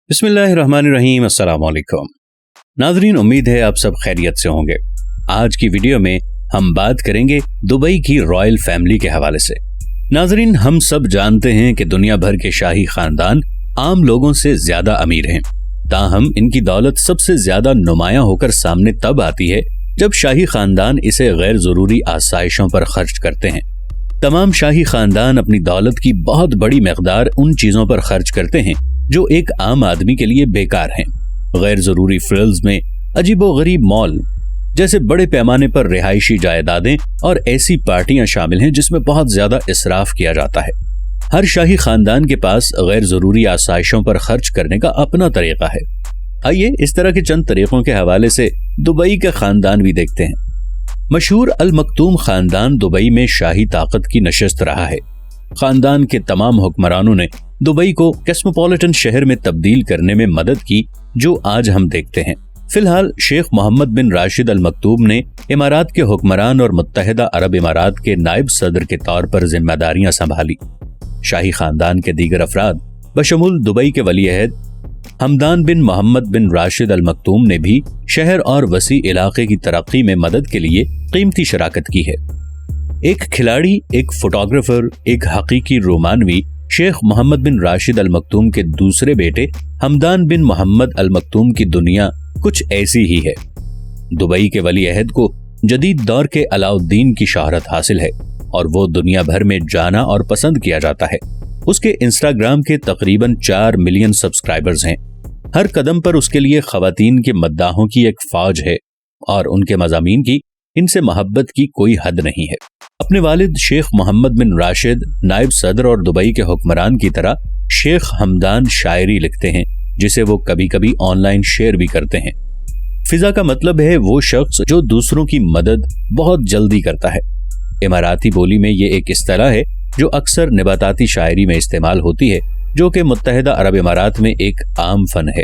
बिस्मिल्लाहिर्रहमानिर्रहीम। अस्सलाम वालेकुम नाज़रीन, उम्मीद है आप सब खैरियत से होंगे। आज की वीडियो में हम बात करेंगे दुबई की रॉयल फैमिली के हवाले से। नाज़रीन, हम सब जानते हैं कि दुनिया भर के शाही खानदान आम लोगों से ज्यादा अमीर हैं, ताहम इनकी दौलत सबसे ज्यादा नुमायां होकर सामने तब आती है जब शाही खानदान इसे गैर जरूरी आसाइशों पर खर्च करते हैं। तमाम शाही खानदान अपनी दौलत की बहुत बड़ी मकदार उन चीजों पर खर्च करते हैं जो एक आम आदमी के लिए बेकार हैं। गैर जरूरी फ्रिल्स में अजीबोगरीब मॉल जैसे बड़े पैमाने पर रिहायशी जायदादें और ऐसी पार्टियां शामिल हैं जिसमें बहुत ज्यादा इसराफ किया जाता है। हर शाही खानदान के पास गैर जरूरी आसाइशों पर खर्च करने का अपना तरीका है। आइए इस तरह के चंद तरीकों के हवाले से दुबई का खानदान भी देखते हैं। मशहूर अल मक्तूम खानदान दुबई में शाही ताकत की नशिस्त रहा है। खानदान के तमाम हुक्मरानों ने दुबई को कॉस्मोपॉलिटन शहर में तब्दील करने में मदद की जो आज हम देखते हैं। फिलहाल शेख मोहम्मद बिन राशिद अल मक्तूम ने इमारात के हुक्मरान और मुत्तहिदा अरब इमारात के नायब सदर के तौर पर जिम्मेदारियां संभाली। शाही खानदान के दीगर अफराद बशमूल दुबई के वली-ए-अहद हमदान बिन मोहम्मद बिन राशिद अल मक्तूम ने भी शहर और वसी इलाके की तरक्की में मदद के लिए कीमती शराकत की है। एक खिलाड़ी, एक फोटोग्राफर, एक हकीकी रोमानवी शेख मोहम्मद बिन राशिद अल मक्तूम के दूसरे बेटे हमदान बिन मोहम्मद अल मक्तूम की दुनिया कुछ ऐसी ही है। दुबई के वली-ए-अहद को जदीद दौर के अलाउद्दीन की शोहरत हासिल है और वो दुनिया भर में जाना और पसंद किया जाता है। उसके इंस्टाग्राम के तकरीबन 4 मिलियन सब्सक्राइबर्स हैं। हर कदम पर उसके लिए खवातीन के मद्दाहों की एक फौज है और उनके मज़ामीन की इनसे मोहब्बत की कोई हद नहीं है। अपने वालिद शेख मोहम्मद बिन राशिद नायब सदर और दुबई के हुक्मरान की तरह शेख हमदान शायरी लिखते हैं जिसे वो कभी कभी ऑनलाइन शेयर भी करते हैं। फिजा का मतलब है वो शख्स जो दूसरों की मदद बहुत जल्दी करता है। इमाराती बोली में ये एक इस्तिलाह है जो अक्सर निबाताती शायरी में इस्तेमाल होती है जो कि मुत्तहिदा अरब इमारात में एक आम फन है।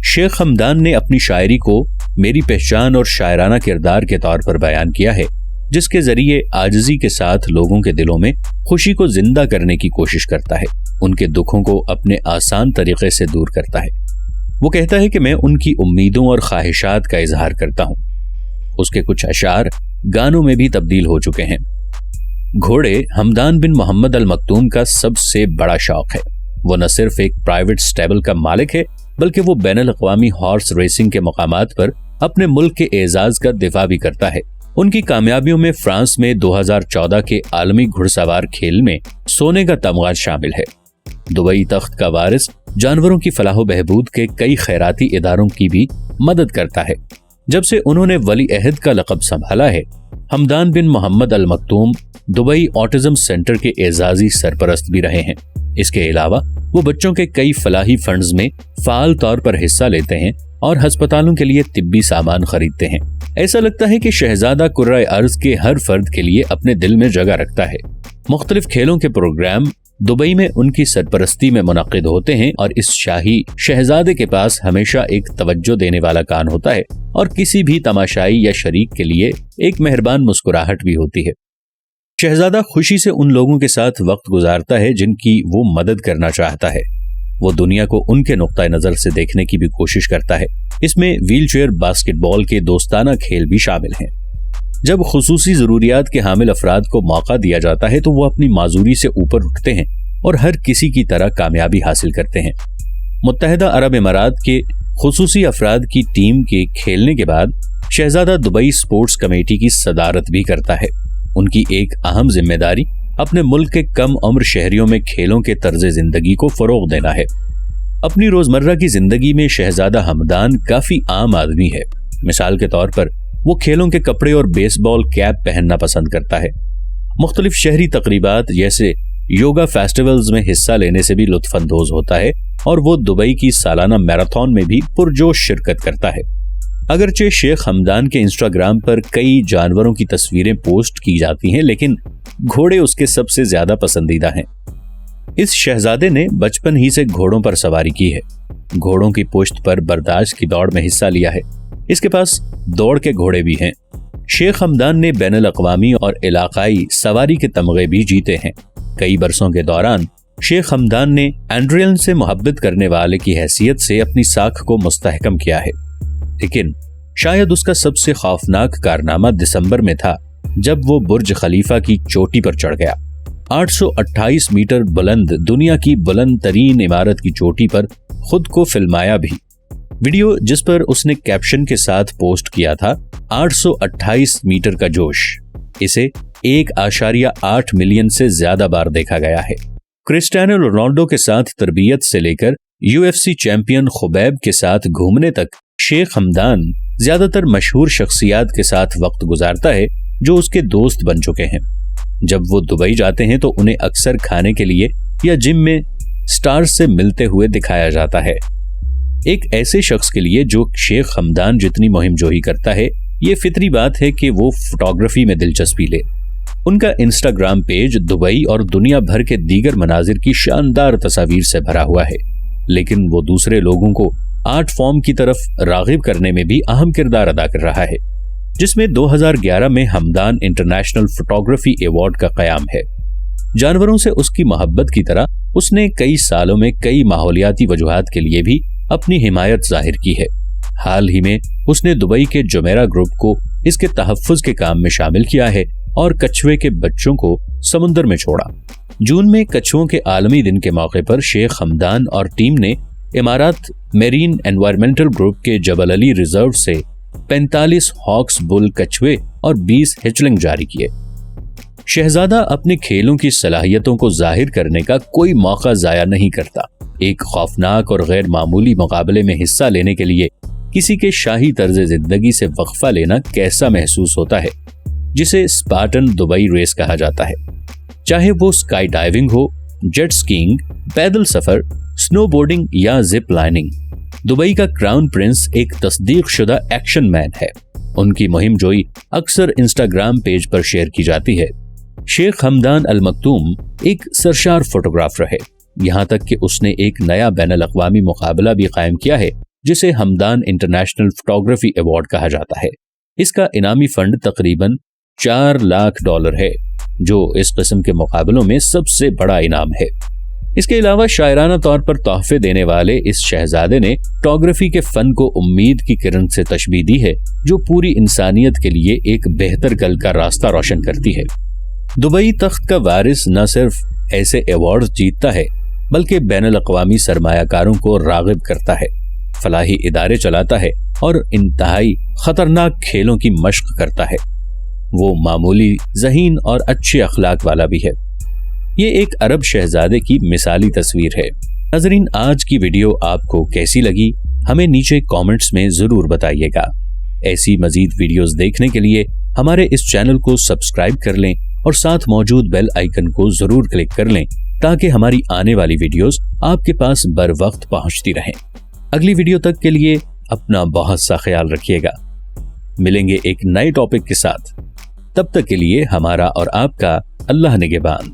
शेख हमदान ने अपनी शायरी को मेरी पहचान और शायराना किरदार के तौर पर बयान किया है जिसके जरिए आजिज़ी के साथ लोगों के दिलों में खुशी को जिंदा करने की कोशिश करता है, उनके दुखों को अपने आसान तरीके से दूर करता है। वो कहता है कि मैं उनकी उम्मीदों और ख्वाहिशात का इजहार करता हूँ। उसके कुछ अशार गानों में भी तब्दील हो चुके हैं। घोड़े हमदान बिन मोहम्मद अल मक्तूम का सबसे बड़ा शौक है। वो न सिर्फ एक प्राइवेट स्टेबल का मालिक है बल्कि वो बैनुल अक़वामी हॉर्स रेसिंग के मकामात पर अपने मुल्क के एजाज का दिफा भी करता है। उनकी कामयाबियों में फ्रांस में 2014 के आलमी घुड़सवार खेल में सोने का तमगा शामिल है। दुबई तख्त का वारिस जानवरों की फलाह बहबूद के कई खैराती इदारों की भी मदद करता है। जब से उन्होंने वली-ए-अहद का लक़ब संभाला है, हमदान बिन मोहम्मद अल मक्तूम दुबई ऑटिज्म सेंटर के एजाजी सरपरस्त भी रहे हैं। इसके अलावा वो बच्चों के कई फलाही फंड्स में फाल तौर पर हिस्सा लेते हैं और अस्पतालों के लिए तिब्बी सामान खरीदते हैं। ऐसा लगता है कि शहजादा कुर्राए अर्ज के हर फर्द के लिए अपने दिल में जगह रखता है। मुख्तलिफ खेलों के प्रोग्राम दुबई में उनकी सरपरस्ती में मुनक्किद होते हैं और इस शाही शहजादे के पास हमेशा एक तवज्जो देने वाला कान होता है और किसी भी तमाशाई या शरीक के लिए एक मेहरबान मुस्कुराहट भी होती है। शहजादा खुशी से उन लोगों के साथ वक्त गुजारता है जिनकी वो मदद करना चाहता है। वो दुनिया को उनके नुक्ता नजर से देखने की भी कोशिश करता है। इसमें व्हीलचेयर बास्केटबॉल के दोस्ताना खेल भी शामिल हैं। जब खुसूसी जरूरियात के हामिल अफराद को मौका दिया जाता है तो वो अपनी माजूरी से ऊपर उठते हैं और हर किसी की तरह कामयाबी हासिल करते हैं। मुत्तहिदा अरब इमारात के खुसूसी अफराद की टीम के खेलने के बाद शहजादा दुबई स्पोर्ट्स कमेटी की सदारत भी करता है। उनकी एक अहम जिम्मेदारी अपने मुल्क के कम उम्र शहरियों में खेलों के तर्ज जिंदगी को फरोग देना है। अपनी रोजमर्रा की जिंदगी में शहजादा हमदान काफी आम आदमी है। मिसाल के तौर पर वो खेलों के कपड़े और बेसबॉल कैप पहनना पसंद करता है। मुख्तलिफ शहरी तकरीबात जैसे योगा फेस्टिवल्स में हिस्सा लेने से भी लुत्फानंदोज होता है और वो दुबई की सालाना मैराथन में भी पुरजोश शिरकत करता है। अगरचे शेख हमदान के इंस्टाग्राम पर कई जानवरों की तस्वीरें पोस्ट की जाती हैं, लेकिन घोड़े उसके सबसे ज्यादा पसंदीदा हैं। इस शहजादे ने बचपन ही से घोड़ों पर सवारी की है। घोड़ों की पुश्त पर बर्दाश्त की दौड़ में हिस्सा लिया है। इसके पास दौड़ के घोड़े भी हैं। शेख हमदान ने बैनुल अक़वामी और इलाकाई सवारी के तमगे भी जीते हैं। कई बरसों के दौरान शेख हमदान ने एंड्रियल से मोहब्बत करने वाले की हैसियत से अपनी साख को मुस्तहकम किया है, लेकिन शायद उसका सबसे खौफनाक कारनामा दिसंबर में था जब वो बुर्ज खलीफा की चोटी पर चढ़ गया। 828 मीटर बुलंद दुनिया की बुलंद तरीन इमारत की चोटी पर खुद को फिल्माया भी। वीडियो जिस पर उसने कैप्शन के साथ पोस्ट किया था 828 मीटर का जोश, इसे 1.8 मिलियन से ज्यादा बार देखा गया है। क्रिस्टियानो रोनाल्डो के साथ तरबियत से लेकर UFC चैंपियन खुबैब के साथ घूमने तक शेख हमदान ज्यादातर मशहूर शख्सियात के साथ वक्त गुजारता है जो उसके दोस्त बन चुके हैं। जब वो दुबई जाते हैं तो उन्हें अक्सर खाने के लिए या जिम में स्टार्स से मिलते हुए दिखाया जाता है। एक ऐसे शख्स के लिए जो शेख हमदान जितनी मुहिमजोही करता है, ये फितरी बात है कि वो फोटोग्राफी में दिलचस्पी ले। उनका इंस्टाग्राम पेज दुबई और दुनिया भर के दीगर मनाजिर की शानदार तस्वीर से भरा हुआ है, लेकिन वो दूसरे लोगों को आर्ट फॉर्म की तरफ रागिब करने में भी अहम किरदार अदा कर रहा है, जिसमें 2011 में हमदान इंटरनेशनल फोटोग्राफी अवार्ड का कयाम है। जानवरों से उसकी मोहब्बत की तरह उसने कई सालों में कई माहौलियाती वजूहात के लिए भी अपनी हिमायत जाहिर की है। हाल ही में उसने दुबई के जुमेरा ग्रुप को इसके तहफ्फुज के काम में शामिल किया है और कछुए के बच्चों को समुद्र में छोड़ा। जून में कछुओं के आलमी दिन के मौके पर शेख हमदान और टीम ने इमारात मेरीन एनवायरमेंटल ग्रुप के जबल अली रिजर्व से 45 हॉक्स बुल कछुए और 20 हिचलिंग जारी किए। शहजादा अपने खेलों की सलाहियतों को जाहिर करने का कोई मौका जाया नहीं करता। एक खौफनाक और गैर मामूली मुकाबले में हिस्सा लेने के लिए किसी के शाही तर्ज जिंदगी से वक्फा लेना कैसा महसूस होता है, जिसे स्पार्टन दुबई रेस कहा जाता है। चाहे वो स्काई डाइविंग हो, जेट स्कीइंग, पैदल सफर, स्नोबोर्डिंग या जिप लाइनिंग, दुबई का क्राउन प्रिंस एक तस्दीक शुदा एक्शन मैन है। उनकी मुहिम जोई अक्सर इंस्टाग्राम पेज पर शेयर की जाती है। शेख हमदान अल मक्तूम एक सरशार फोटोग्राफर है, यहाँ तक कि उसने एक नया बैनुल अक़वामी मुकाबला भी कायम किया है जिसे हमदान इंटरनेशनल फोटोग्राफी अवार्ड कहा जाता है। इसका इनामी फंड तकरीबन $4 लाख है, जो इस किस्म के मुकाबलों में सबसे बड़ा इनाम है। इसके अलावा शायराना तौर पर तोहफे देने वाले इस शहजादे ने फोटोग्राफी के फन को उम्मीद की किरण से तशबीह दी है, जो पूरी इंसानियत के लिए एक बेहतर कल का रास्ता रोशन करती है। दुबई तख्त का वारिस न सिर्फ ऐसे अवार्ड जीतता है, बल्कि बैनुल अक़वामी सरमायाकारों को राग़िब करता है, फलाही इदारे चलाता है और इंतहाई खतरनाक खेलों की मश्क करता है। वो मामूली, ज़हीन और अच्छे अखलाक वाला भी है। ये एक अरब शहजादे की मिसाली तस्वीर है। नाज़रीन, आज की वीडियो आपको कैसी लगी हमें नीचे कमेंट्स में जरूर बताइएगा। ऐसी मजीद वीडियोस देखने के लिए हमारे इस चैनल को सब्सक्राइब कर लें और साथ मौजूद बेल आइकन को जरूर क्लिक कर लें ताकि हमारी आने वाली वीडियोस आपके पास बर वक्त पहुंचती रहें। अगली वीडियो तक के लिए अपना बहुत सा ख्याल रखिएगा। मिलेंगे एक नए टॉपिक के साथ, तब तक के लिए हमारा और आपका अल्लाह निगहबान।